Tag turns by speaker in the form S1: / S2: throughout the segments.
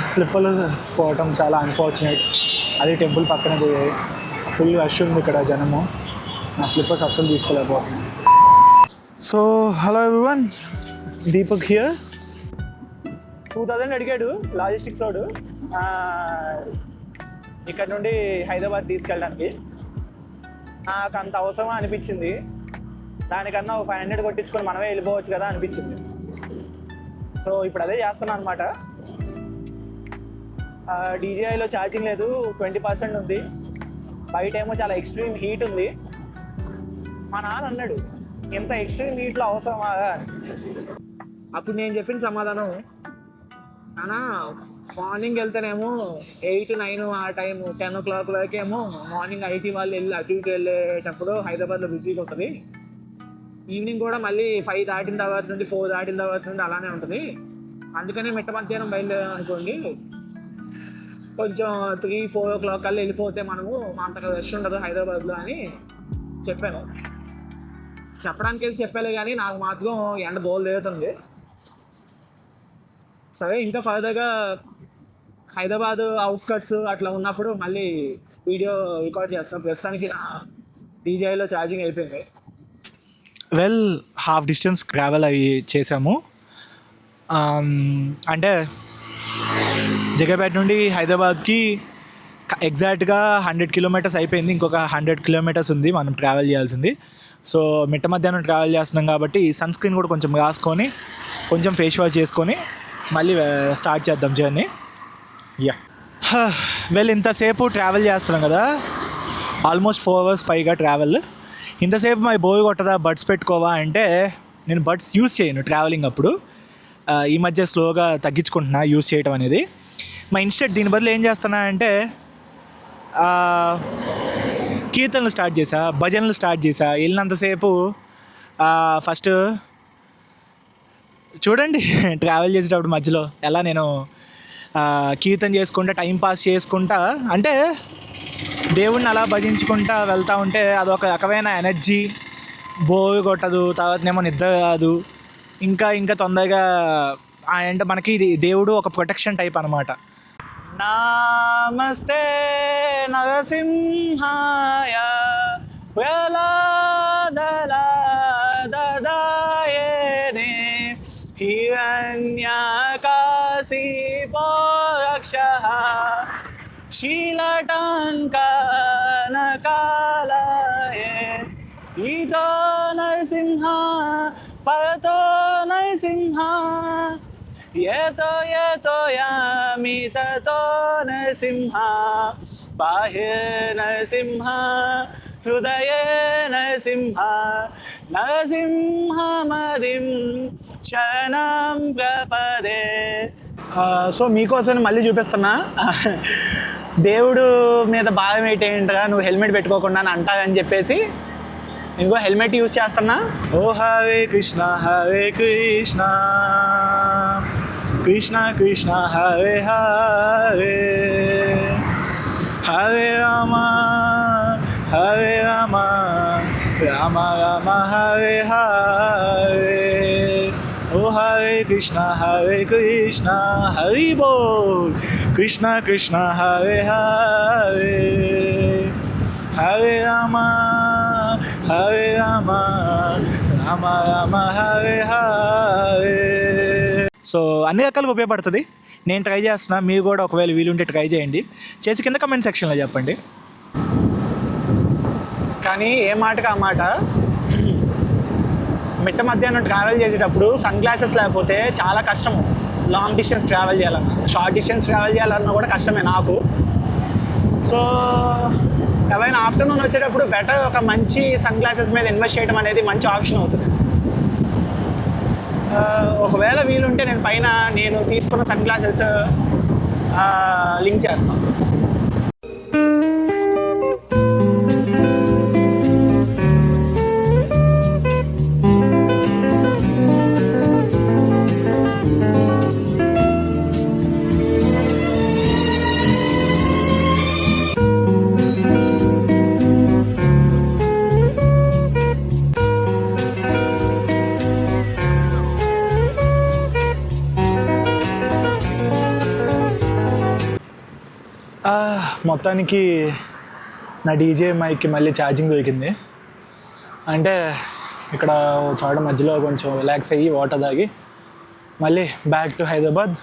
S1: స్లిప్పర్లు పోవటం చాలా అన్ఫార్చునేట్. అది టెంపుల్ పక్కన పోయాయి, ఫుల్ రష్ ఉంది ఇక్కడ జనము. నా స్లిప్పర్స్ అస్సలు తీసుకోలేకపోతున్నాను. So hello everyone, Deepak here. 2000 అడిగాడు లాజిస్టిక్స్ వాడు ఇక్కడ నుండి హైదరాబాద్ తీసుకెళ్ళడానికి. నాకు అంత అవసరమా అనిపించింది. దానికన్నా 500 కొట్టించుకొని మనమే వెళ్ళిపోవచ్చు కదా అనిపించింది. సో ఇప్పుడు అదే చేస్తున్నాను అనమాట. డీజీఐలో ఛార్జింగ్ లేదు, 20% ఉంది. బయట ఏమో చాలా ఎక్స్ట్రీమ్ హీట్ ఉంది. మా నాన్న అన్నాడు, ఇంత ఎక్స్ట్రీమ్ హీట్లో అవసరమా అని. అప్పుడు నేను చెప్పిన సమాధానం, నాన్న మార్నింగ్ వెళ్తేనేమో 8, 9 ఆ టైం 10 o'clock వరకు ఏమో మార్నింగ్ ఐటీ వాళ్ళు వెళ్ళి అటు ఇటు వెళ్ళేటప్పుడు హైదరాబాద్లో బిజీగా ఉంటుంది. ఈవినింగ్ కూడా మళ్ళీ 5 దాటిన తర్వాత నుండి 4 దాటిన తర్వాత నుండి అలానే ఉంటుంది. అందుకనే మిట్ట మధ్యాహ్నం బయలుదేరాం అనుకోండి, కొంచెం 3, 4 o'clock కల్లా వెళ్ళిపోతే మనము అంతగా రష్ ఉండదు హైదరాబాద్లో అని చెప్పాను. చెప్పడానికి వెళ్ళి చెప్పాలి కానీ నాకు మాత్రం ఎండ బోల్ తిరుగుతుంది. సరే, ఇంకా ఫర్దర్గా హైదరాబాద్ అవుట్స్కట్స్ అట్లా ఉన్నప్పుడు మళ్ళీ వీడియో రికార్డ్ చేస్తాం. ప్రస్తుతానికి డీజేలో ఛార్జింగ్ అయిపోయింది. వెల్, హాఫ్ డిస్టెన్స్ ట్రావెల్ అయ్యి చేసాము. అంటే జగపేట నుండి హైదరాబాద్కి ఎగ్జాక్ట్గా 100 kilometers అయిపోయింది. ఇంకొక 100 kilometers ఉంది మనం ట్రావెల్ చేయాల్సింది. సో మిట్ట మధ్యాహ్నం ట్రావెల్ చేస్తున్నాం కాబట్టి సన్ స్క్రీన్ కూడా కొంచెం రాసుకొని, కొంచెం ఫేస్ వాష్ చేసుకొని మళ్ళీ స్టార్ట్ చేద్దాం జర్నీ. యా, వెల్, ఇంతసేపు ట్రావెల్ చేస్తున్నాం కదా, ఆల్మోస్ట్ 4 hours పైగా ట్రావెల్. ఇంతసేపు మా బోయ్ కొట్టదా, బడ్స్ పెట్టుకోవా అంటే నేను బడ్స్ యూజ్ చేయను ట్రావెలింగ్ అప్పుడు. ఈ మధ్య స్లోగా తగ్గించుకుంటున్నా యూజ్ చేయడం అనేది. మా ఇన్స్టెంట్ దీని బదులు ఏం చేస్తున్నా అంటే కీర్తనలు స్టార్ట్ చేసా, భజనలు స్టార్ట్ చేసా. వెళ్ళినంతసేపు ఫస్ట్ చూడండి ట్రావెల్ చేసేటప్పుడు మధ్యలో ఎలా నేను కీర్తన చేసుకుంటా, టైంపాస్ చేసుకుంటా, అంటే దేవుణ్ణి అలా భజించుకుంటా వెళ్తూ ఉంటే అదొక రకమైన ఎనర్జీ. బోర్ కొట్టదు, తర్వాతనేమో నిద్ర రాదు. ఇంకా తొందరగా అంటే మనకి దేవుడు ఒక ప్రొటెక్షన్ టైప్ అనమాట. నమస్తే నరసింహాయ ప్రహ్లాదలాదదాయనే హిరణ్యకాశీపరక్షః శీలటాంకనకాలయే ఈతో నరసింహ పరతో నరసింహ యతో యామి తతో నరసింహ బాహ్యే నరసింహ హృదయే నరసింహ నరసింహమదిం శరణం ప్రపదే. సో మీకోసం మళ్ళీ చూపిస్తున్నా. దేవుడు మీద భాగం ఏంటేంటరా నువ్వు హెల్మెట్ పెట్టుకోకుండా అని అంటావని చెప్పేసి ఇంకో హెల్మెట్ యూజ్ చేస్తున్నా. ఓ హరే కృష్ణ కృష్ణ కృష్ణ హరే హరే, హరే రామ రామ రామ హరే హరే. ఓ హరే కృష్ణ హరి బోల్, కృష్ణ కృష్ణ హరే హరే, హరే రామ రామ రామ హరే హరే. సో అన్ని రకాలుగా ఉపయోగపడుతుంది. నేను ట్రై చేస్తున్నా, మీరు కూడా ఒకవేళ వీలుంటే ట్రై చేయండి. చేసి కింద కమెంట్ సెక్షన్లో చెప్పండి. కానీ ఏ మాటకు ఆ మాట, మిట్ట మధ్యాహ్నం ట్రావెల్ చేసేటప్పుడు సన్ గ్లాసెస్ లేకపోతే చాలా కష్టము. లాంగ్ డిస్టెన్స్ ట్రావెల్ చేయాలన్నా, షార్ట్ డిస్టెన్స్ ట్రావెల్ చేయాలన్నా కూడా కష్టమే నాకు. సో ఎవరైనా ఆఫ్టర్నూన్ వచ్చేటప్పుడు బెటర్ ఒక మంచి సన్ గ్లాసెస్ మీద ఇన్వెస్ట్ చేయడం అనేది మంచి ఆప్షన్ అవుతుంది. ఒకవేళ వీలుంటే నేను తీసుకున్న సన్ గ్లాసెస్ లింక్ చేస్తాను.
S2: మొత్తానికి నా డీజే మైక్కి మళ్ళీ ఛార్జింగ్ దొరికింది. అంటే ఇక్కడ చోట మధ్యలో కొంచెం రిలాక్స్ అయ్యి వాటర్ తాగి మళ్ళీ బ్యాక్ టు హైదరాబాద్.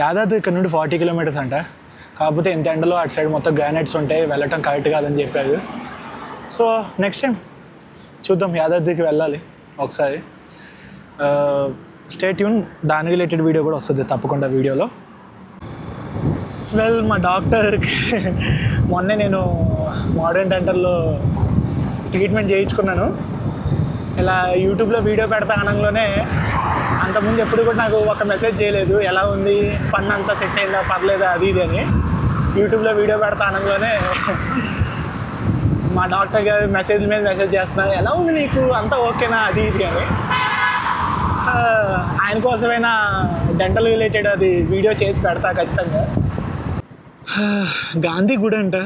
S2: యాదాద్రి ఇక్కడ నుండి 40 కిలోమీటర్స్ అంట. కాకపోతే ఇంత ఎండలో అటు సైడ్ మొత్తం గ్రానైట్స్ ఉంటాయి, వెళ్ళటం కరెక్ట్ కాదని చెప్పారు. సో నెక్స్ట్ టైం చూద్దాం, యాదాద్రికి వెళ్ళాలి ఒకసారి. స్టే ట్యూన్, దాని రిలేటెడ్ వీడియో కూడా వస్తుంది తప్పకుండా వీడియోలో. వెల్, మా డాక్టర్కి మొన్నే నేను మోడర్న్ డెంటల్లో ట్రీట్మెంట్ చేయించుకున్నాను. ఇలా యూట్యూబ్లో వీడియో పెడతా అనగానే అంతకుముందు ఎప్పుడు కూడా నాకు ఒక మెసేజ్ చేయలేదు, ఎలా ఉంది, పన్ను అంతా సెట్ అయిందా, పర్లేదా, అది ఇది అని. యూట్యూబ్లో వీడియో పెడతా అనగానే మా డాక్టర్ గారు మెసేజ్ మీద మెసేజ్ చేస్తున్నారు, ఎలా ఉంది నీకు, అంతా ఓకేనా, అది ఇది అని. ఆయన కోసమైనా డెంటల్ రిలేటెడ్ అది వీడియో చేసి పెడతా ఖచ్చితంగా. గాంధీ గుడి అంట.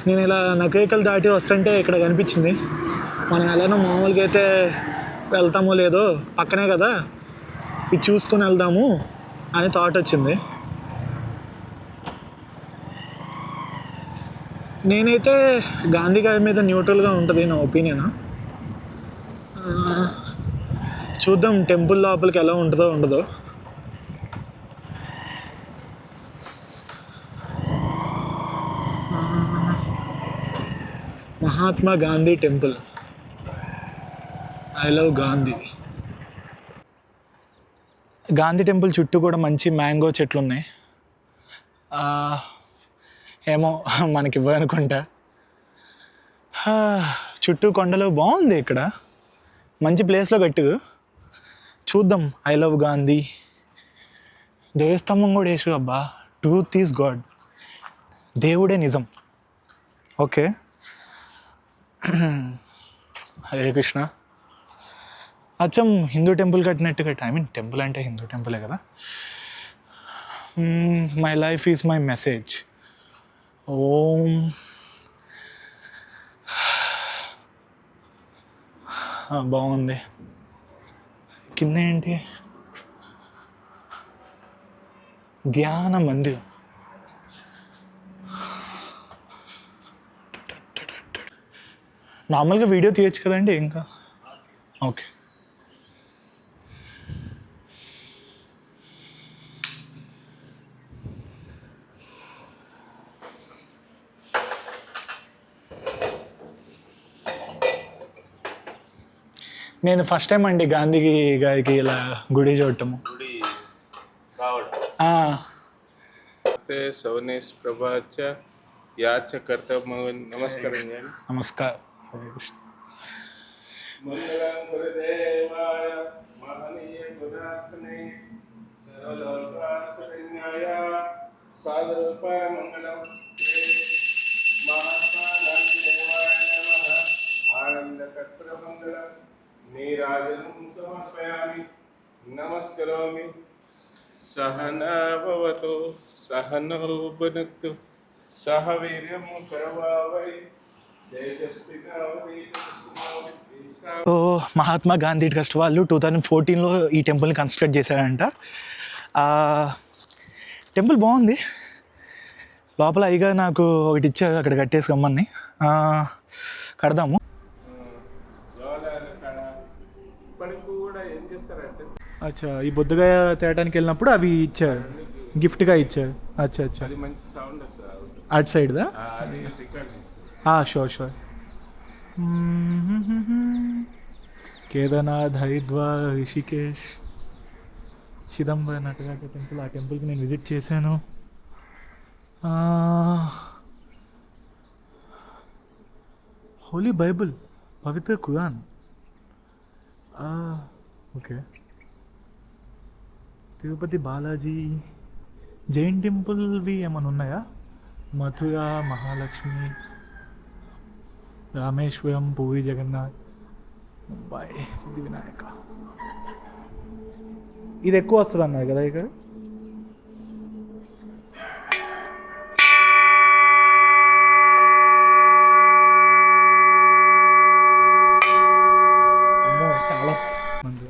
S2: నేను ఇలా నకరికలు దాటి వస్తుంటే ఇక్కడ కనిపించింది. మనం ఎలానో మామూలుగా అయితే వెళ్తామో లేదో, పక్కనే కదా, ఇది చూసుకొని వెళ్దాము అని థాట్ వచ్చింది. నేనైతే గాంధీ గారి మీద న్యూట్రల్గా ఉంటుంది నా ఒపీనియన్. చూద్దాం టెంపుల్ లోపలికి ఎలా ఉంటుందో ఉండదో. Mahatma Gandhi temple. I love Gandhi. Gandhi temple చుట్టూ కూడా మంచి మ్యాంగో చెట్లు ఉన్నాయి. ఏమో మనకి ఇవ్వనుకుంటా. చుట్టూ కొండలు, బాగుంది ఇక్కడ, మంచి ప్లేస్లో కట్టు. చూద్దాం. I love Gandhi. దేవస్తంభం కూడా వేసు. అబ్బా, ట్రూత్ ఈజ్ గాడ్, దేవుడే నిజం. ఓకే, హరే కృష్ణ. అచ్చం హిందూ టెంపుల్ కట్టినట్టు కట్టి, ఐ మీన్ టెంపుల్ అంటే హిందూ టెంపులే కదా. My life is my message. Om. బాగుంది. కింద ఏంటి, ధ్యాన మందిరం. నార్మల్గా వీడియో తీయచ్చు కదండి ఇంకా. ఓకే. నేను ఫస్ట్ టైం అండి గాంధీ గారికి ఇలా గుడి చూడటము.
S3: సౌనేష్ ప్రభాచ యాచ కర్తవ్యం. నమస్కారం.
S2: నమస్కారం.
S3: మంగళం గురుదేవాయ మహనీయ గుణాత్మనే సర్వలోకాశరణ్యాయ సాధురూపాయ మంగళం. మహాత్మా గాంధీ దేవాయ నమః. ఆనంద కర్పూర మంగళం నీరాజనం సమర్పయామి. నమస్కరోమి. సహనా భవతు సహనౌ భునక్తు సహ వీర్యం కరవావహై.
S2: సో మహాత్మా గాంధీ ట్రస్ట్ వాళ్ళు 2014లో ఈ టెంపుల్ని కన్స్ట్రక్ట్ చేశారంట. టెంపుల్ బాగుంది. లోపల అయిగా నాకు ఒకటి ఇచ్చారు, అక్కడ కట్టేసి గమ్మని కడదాము. అచ్చా, ఈ బొద్దుగా తేయడానికి వెళ్ళినప్పుడు అవి ఇచ్చారు, గిఫ్ట్గా ఇచ్చారు. అచ్చా అచ్చా, అటు సైడ్దా? Sure sure. Kedarnath, Haridwar, Rishikesh, Chidambaram Nataraja temple. ఆ టెంపుల్కి నేను విజిట్ చేశాను. హోలీ బైబుల్, పవిత్ర ఖురాన్. ఓకే. తిరుపతి బాలాజీ, జైన్ టెంపుల్వి ఏమైనా ఉన్నాయా? మథుర, మహాలక్ష్మి, రామేశ్వరం, పూరి జగన్నాథ్, ముంబై, సిద్ధి వినాయక. ఇది ఎక్కువ వస్తుంది అన్నారు కదా ఇక్కడ. అమ్మో, చాలా వస్తుంది.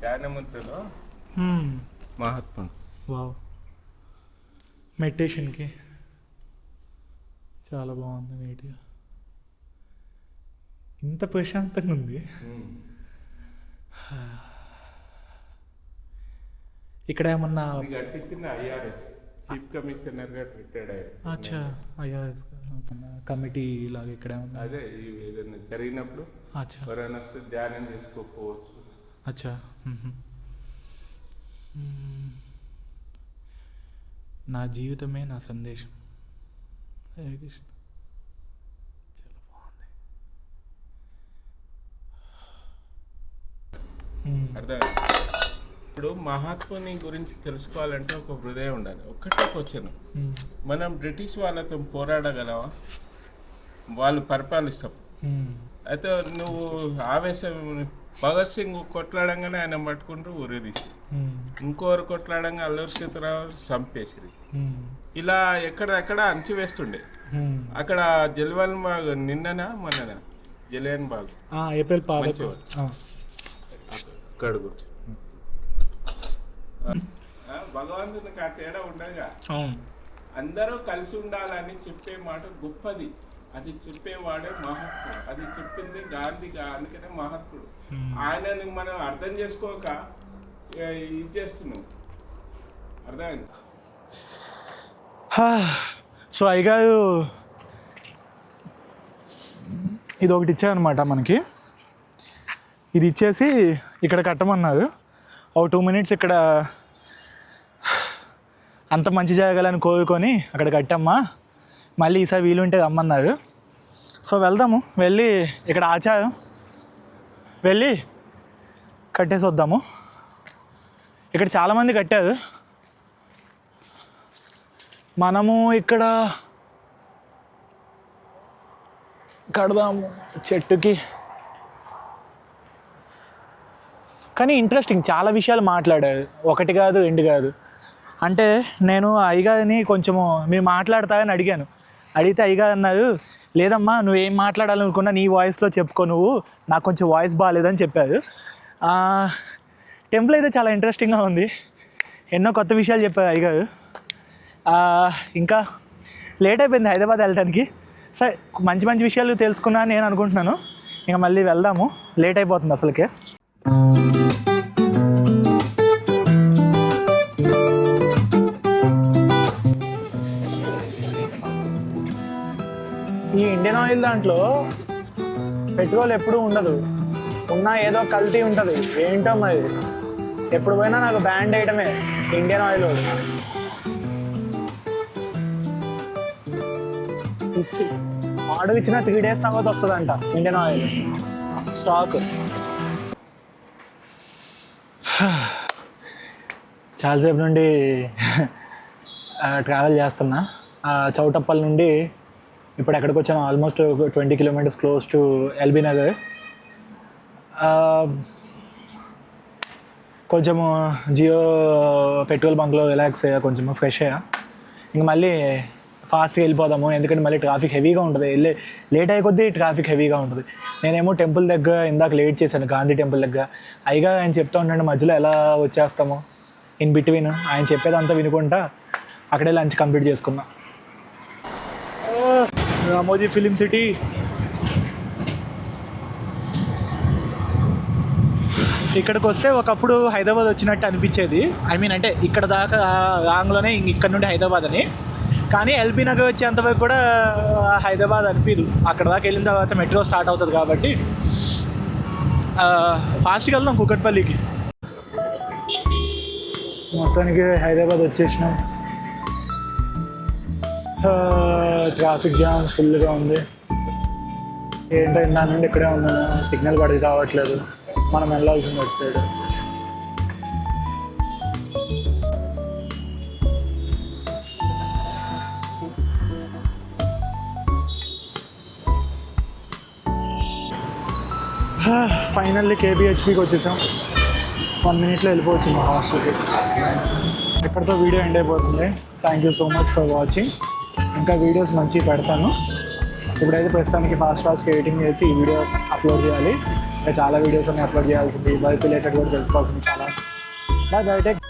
S3: ధ్యానముద్రలో మహాత్ముడు.
S2: వావ్, మెడిటేషన్కి చాలా బాగుంది, నీట్గా, ఇంత ప్రశాంతంగా ఉంది. ఇక్కడ ఏమన్నా
S3: కట్టించిన ఐఆర్ఎస్ చీఫ్ కమిషనర్ గా రిటైర్డ్ అయ్యారు.
S2: అచ్చా, ఐఆర్ఎస్ కమిటీ లాగా ఇక్కడ ఏమన్నా?
S3: అదే ఏదైనా జరిగినప్పుడు
S2: అచ్చా,
S3: ఎవరైనా వస్తే ధ్యానం చేసుకోకపోవచ్చు.
S2: అచ్చా. నా జీవితమే నా సందేశం. హరే కృష్ణ. చాలా బాగుంది.
S3: అర్థం. ఇప్పుడు మహాత్ముని గురించి తెలుసుకోవాలంటే ఒక హృదయం ఉండాలి. ఒక్కటే క్వశ్చన్, మనం బ్రిటిష్ వాళ్ళతో పోరాడగలవా? వాళ్ళు పరిపాలిస్తాం. అయితే నువ్వు ఆవేశం, భగత్ సింగ్ కొట్లాడంగానే ఆయన పట్టుకుంటూ ఉరేదీసి, ఇంకోరు కొట్లాడంగా అల్లూరి సీతారామరావు చంపేసిరి. ఇలా ఎక్కడెక్కడ అణచివేస్తుండే. అక్కడ జలియన్ బాగ్ నిన్ననా మొన్ననా జలియన్ బాగ్
S2: ఏప్రిల్
S3: అక్కడ కూర్చో. భగవంతునికి ఆ తేడా ఉండగా అందరూ కలిసి ఉండాలని చెప్పే మాట గొప్పది. అది చెప్పేవాడే మహాత్ముడు. అది చెప్పింది గాంధీగా, అందుకనే మహాత్ముడు. ఆయనని మనం అర్థం చేసుకోక ఇది చేస్తున్నాం. అర్థమైంది?
S2: సో అయ్యగారు ఇది ఒకటి ఇచ్చారనమాట మనకి. ఇది ఇచ్చేసి ఇక్కడ కట్టమన్నారు. ఒక 2 minutes ఇక్కడ అంత మంచి జరగాలని కోరుకొని అక్కడ కట్టమ్మా, మళ్ళీ ఈసారి వీలుంటే రమ్మన్నారు. సో వెళ్దాము, వెళ్ళి ఇక్కడ ఆచారం వెళ్ళి కట్టేసి వద్దాము. ఇక్కడ చాలామంది కట్టారు, మనము ఇక్కడ కడదాము చెట్టుకి. కానీ ఇంట్రెస్టింగ్, చాలా విషయాలు మాట్లాడారు, ఒకటి కాదు 2 కాదు. అంటే నేను అయ్యగారిని కొంచెము మీరు మాట్లాడతారని అడిగాను. అడిగితే అయ్యగారు అన్నారు, లేదమ్మా నువ్వు ఏం మాట్లాడాలనుకున్నా నీ వాయిస్లో చెప్పుకో, నువ్వు నాకు కొంచెం వాయిస్ బాగాలేదని చెప్పారు. టెంపుల్ అయితే చాలా ఇంట్రెస్టింగ్గా ఉంది, ఎన్నో కొత్త విషయాలు చెప్పారు అయ్యగారు. ఇంకా లేట్ అయిపోయింది హైదరాబాద్ వెళ్ళడానికి. సరే, మంచి మంచి విషయాలు తెలుసుకున్నా నేను అనుకుంటున్నాను. ఇంకా మళ్ళీ వెళ్దాము, లేట్ అయిపోతుంది అసలుకే. ఈ ఇండియన్ ఆయిల్ దాంట్లో పెట్రోల్ ఎప్పుడూ ఉండదు, ఉన్నా ఏదో కల్తీ ఉంటుంది. ఏంటో మరి, ఎప్పుడు పోయినా నాకు బ్యాండ్ వేయడమే ఇండియన్ ఆయిల్. ఇచ్చి ఆర్డర్ ఇచ్చిన 3 days తర్వాత వస్తుందంట ఇండియన్ ఆయిల్ స్టాక్. చాలాసేపు నుండి ట్రావెల్ చేస్తున్నా. చౌటప్పల్ నుండి ఇప్పుడు ఎక్కడికి వచ్చాను, almost 20 kilometers close to LB Nagar. కొంచెము జియో పెట్రోల్ బంక్లో రిలాక్స్ అయ్యా, కొంచెము ఫ్రెష్ అయ్యా. ఇంక మళ్ళీ ఫాస్ట్గా వెళ్ళిపోదాము, ఎందుకంటే మళ్ళీ ట్రాఫిక్ హెవీగా ఉంటుంది. లేట్ అయ్యే కొద్దీ ట్రాఫిక్ హెవీగా ఉంటుంది. నేనేమో టెంపుల్ దగ్గర ఇందాక లేట్ చేశాను, గాంధీ టెంపుల్ దగ్గర. అయిగా ఆయన చెప్తా ఉండండి మధ్యలో ఎలా వచ్చేస్తాము, ఇన్ బిట్వీన్ ఆయన చెప్పేదంతా వినుకుంటా అక్కడే లంచ్ కంప్లీట్ చేసుకున్నా. Ramoji film city. ఇక్కడికి వస్తే ఒకప్పుడు హైదరాబాద్ వచ్చినట్టు అనిపించేది. ఐ మీన్ అంటే ఇక్కడ దాకా రాంగ్లోనే ఇక్కడ నుండి హైదరాబాద్ అని. కానీ ఎల్బీ నగర్ వచ్చేంతవరకు కూడా హైదరాబాద్ అనిపించదు. అక్కడ దాకా వెళ్ళిన తర్వాత మెట్రో స్టార్ట్ అవుతుంది కాబట్టి ఫాస్ట్గా వెళ్దాం కూకట్పల్లికి. మొత్తానికి హైదరాబాద్ వచ్చేసినాం. ట్రాఫిక్ జామ్ ఫుల్గా ఉంది. ఏంటో నా నుండి ఇక్కడే ఉన్నాను, సిగ్నల్ పడి రావట్లేదు. మనం వెళ్ళాల్సింది అటు సైడ్. ఫైనల్లీ కేబిహెచ్పికి వచ్చేసాం. 1 minute వెళ్ళిపోవచ్చు మా హాస్టల్కి. ఇక్కడితో వీడియో ఎండ్ అయిపోతుంది. Thank you so much for watching. ఇంకా వీడియోస్ మంచిగా పెడతాను. ఇప్పుడైతే ప్రస్తుతానికి ఫాస్ట్ ఎడిటింగ్ చేసి ఈ వీడియో అప్లోడ్ చేయాలి. ఇంకా చాలా వీడియోస్ అన్ని అప్లోడ్ చేయాల్సింది, బైక్ రిలేటెడ్ కూడా తెలుసుకోవాల్సింది చాలా.
S1: Bye bye take